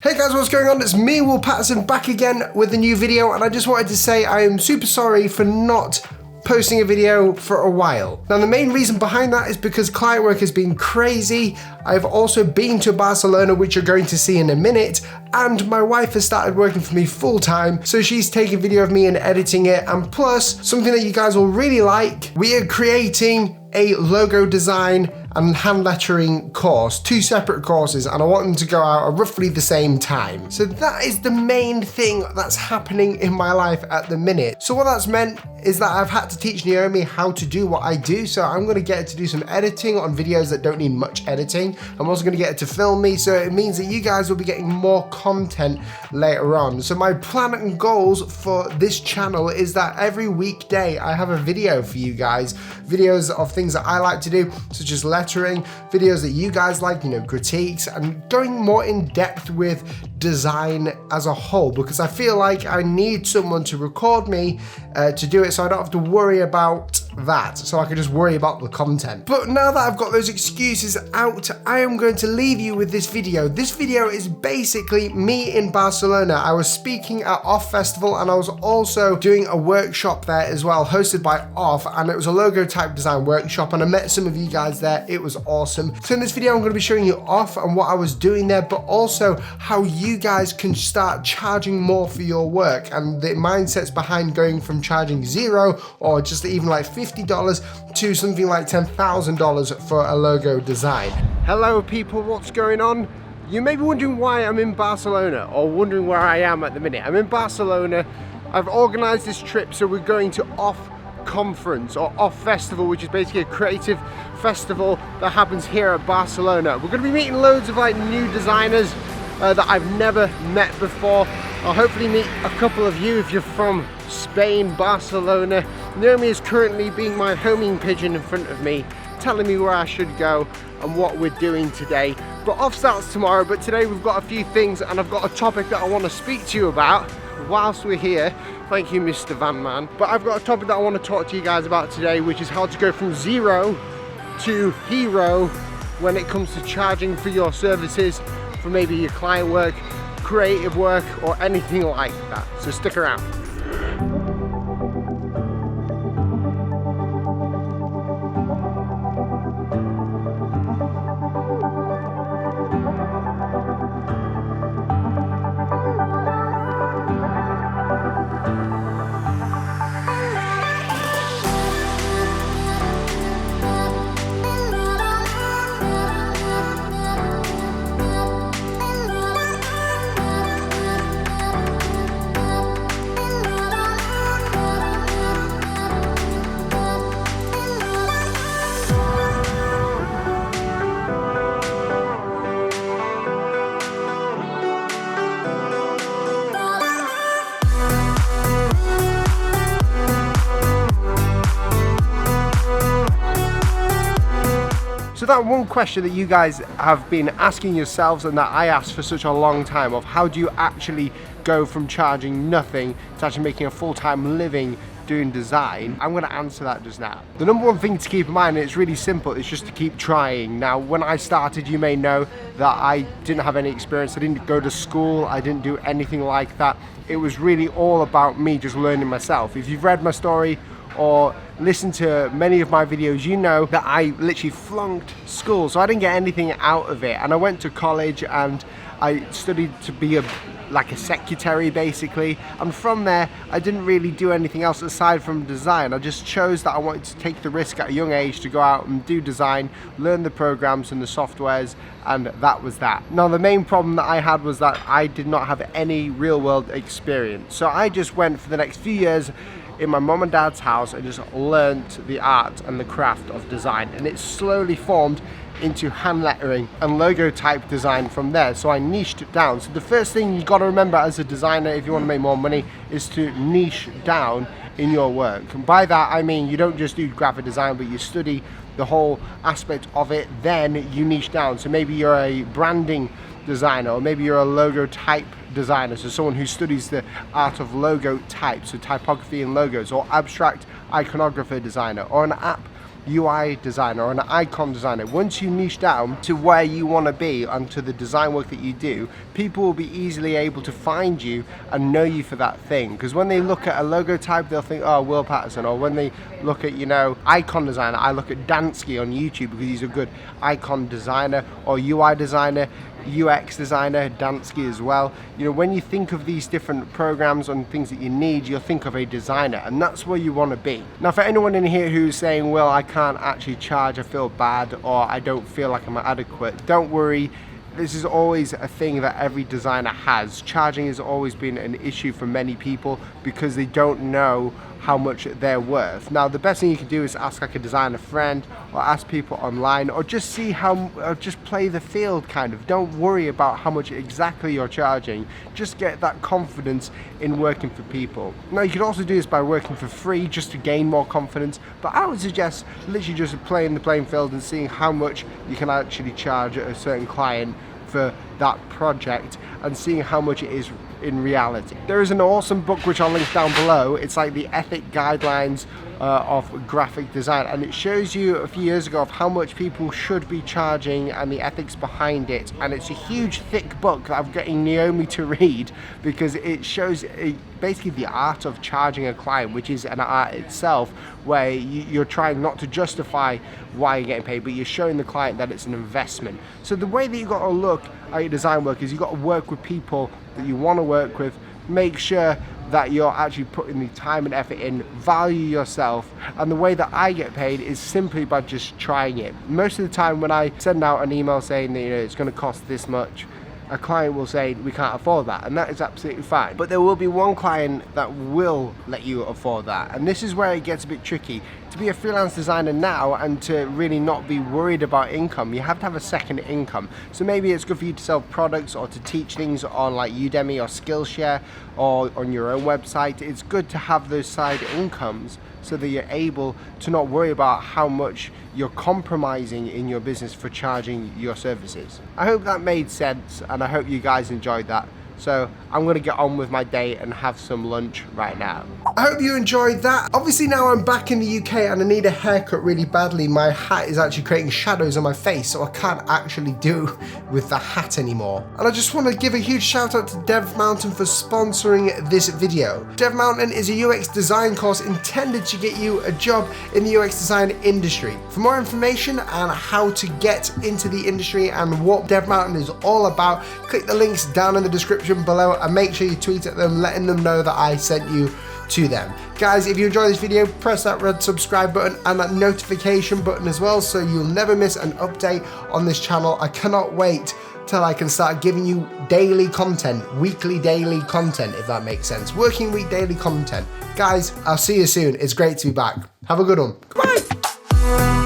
Hey guys, what's going on? It's me, Paterson, back again with a new video, and I just wanted to say I am super sorry for not posting a video for a while. Now the main reason behind that is because client work has been crazy. I've also been to Barcelona, which you're going to see in a minute, and my wife has started working for me full time, so she's taking video of me and editing it, and plus, something that you guys will really like, we are creating a logo design and hand lettering course, two separate courses, and I want them to go out at roughly the same time. So that is the main thing that's happening in my life at the minute. So what that's meant is that I've had to teach Naomi how to do what I do, so I'm gonna get her to do some editing on videos that don't need much editing. I'm also gonna get her to film me, so it means that you guys will be getting more content later on. So my plan and goals for this channel is that every weekday I have a video for you guys, videos of things that I like to do, such as lettering, videos that you guys like, critiques, and going more in depth with design as a whole, because I feel like I need someone to record me to do it, so I don't have to worry about that, so I can just worry about the content. But now that I've got those excuses out, I am going to leave you with this video. This video is basically me in Barcelona. I was speaking at Off Festival, and I was also doing a workshop there as well, hosted by Off, and it was a logo type design workshop, and I met some of you guys there. It was awesome. So in this video, I'm going to be showing you Off and what I was doing there, but also how you guys can start charging more for your work, and the mindsets behind going from charging $0 or just even like $50 to something like $10,000 for a logo design. Hello people, what's going on? You may be wondering why I'm in Barcelona, or wondering where I am at the minute. I'm in Barcelona. I've organized this trip, so we're going to Off Conference or Off Festival, which is basically a creative festival that happens here at Barcelona. We're going to be meeting loads of new designers that I've never met before. I'll hopefully meet a couple of you if you're from Spain, Barcelona. Naomi is currently being my homing pigeon in front of me, telling me where I should go and what we're doing today. But Off starts tomorrow, but today we've got a few things, and I've got a topic that I want to speak to you about whilst we're here. Thank you, Mr. Van Man. But I've got a topic that I want to talk to you guys about today, which is how to go from $0 to hero when it comes to charging for your services, for maybe your client work, creative work, or anything like that. So stick around. So that one question that you guys have been asking yourselves, and that I asked for such a long time, of how do you actually go from charging nothing to actually making a full-time living doing design, I'm going to answer that just now. The number one thing to keep in mind, and it's really simple, is just to keep trying. Now, when I started, you may know that I didn't have any experience. I didn't go to school. I didn't do anything like that. It was really all about me just learning myself. If you've read my story or listened to many of my videos, you know that I literally flunked school, so I didn't get anything out of it. And I went to college and I studied to be a secretary basically, and from there I didn't really do anything else aside from design. I just chose that I wanted to take the risk at a young age to go out and do design, learn the programs and the softwares, and that was that. Now the main problem that I had was that I did not have any real world experience, so I just went for the next few years in my mum and dad's house and just learnt the art and the craft of design, and it slowly formed into hand lettering and logo type design from there. So I niched it down. So the first thing you got to remember as a designer, if you want to make more money, is to niche down in your work. And by that I mean you don't just do graphic design, but you study the whole aspect of it, then you niche down. So maybe you're a branding designer, or maybe you're a logo type designer, so someone who studies the art of logo types, so typography and logos, or abstract iconographer designer, or an app UI designer or an icon designer, once you niche down to where you want to be and to the design work that you do, people will be easily able to find you and know you for that thing. Because when they look at a logo type, they'll think, oh, Will Paterson. Or when they look at, you know, icon designer, I look at Dansky on YouTube because he's a good icon designer, or UI designer, UX designer, Dansky as well. You know, when you think of these different programs and things that you need, you'll think of a designer, and that's where you want to be. Now, for anyone in here who's saying, well, I can't actually charge, I feel bad, or I don't feel like I'm adequate, don't worry. This is always a thing that every designer has. Charging has always been an issue for many people because they don't know how much they're worth. Now, the best thing you can do is ask like a designer friend, or ask people online, or just see how, or just play the field kind of. Don't worry about how much exactly you're charging. Just get that confidence in working for people. Now, you can also do this by working for free just to gain more confidence, but I would suggest literally just playing the playing field and seeing how much you can actually charge a certain client for that project and seeing how much it is in reality. There is an awesome book which I'll link down below. It's like the ethic guidelines of graphic design, and it shows you a few years ago of how much people should be charging and the ethics behind it. And it's a huge thick book that I'm getting Naomi to read because it shows basically the art of charging a client, which is an art itself, where you're trying not to justify why you're getting paid, but you're showing the client that it's an investment. So the way that you got to look at your design work is you got to work with people that you want to work with. Make sure that you're actually putting the time and effort in, value yourself. And the way that I get paid is simply by just trying it. Most of the time when I send out an email saying that, you know, it's going to cost this much, a client will say we can't afford that, and that is absolutely fine. But there will be one client that will let you afford that, and this is where it gets a bit tricky. To be a freelance designer now and to really not be worried about income, you have to have a second income. So maybe it's good for you to sell products or to teach things on like Udemy or Skillshare or on your own website. It's good to have those side incomes so that you're able to not worry about how much you're compromising in your business for charging your services. I hope that made sense, and I hope you guys enjoyed that. So I'm gonna get on with my day and have some lunch right now. I hope you enjoyed that. Obviously now I'm back in the UK and I need a haircut really badly. My hat is actually creating shadows on my face, so I can't actually do with the hat anymore. And I just want to give a huge shout out to Dev Mountain for sponsoring this video. Dev Mountain is a UX design course intended to get you a job in the UX design industry. For more information on how to get into the industry and what Dev Mountain is all about, click the links down in the description below and make sure you tweet at them letting them know that I sent you to them. Guys, if you enjoyed this video, press that red subscribe button and that notification button as well so you'll never miss an update on this channel. I cannot wait till I can start giving you daily content, weekly daily content, if that makes sense. Working week daily content. Guys, I'll see you soon. It's great to be back. Have a good one. Bye.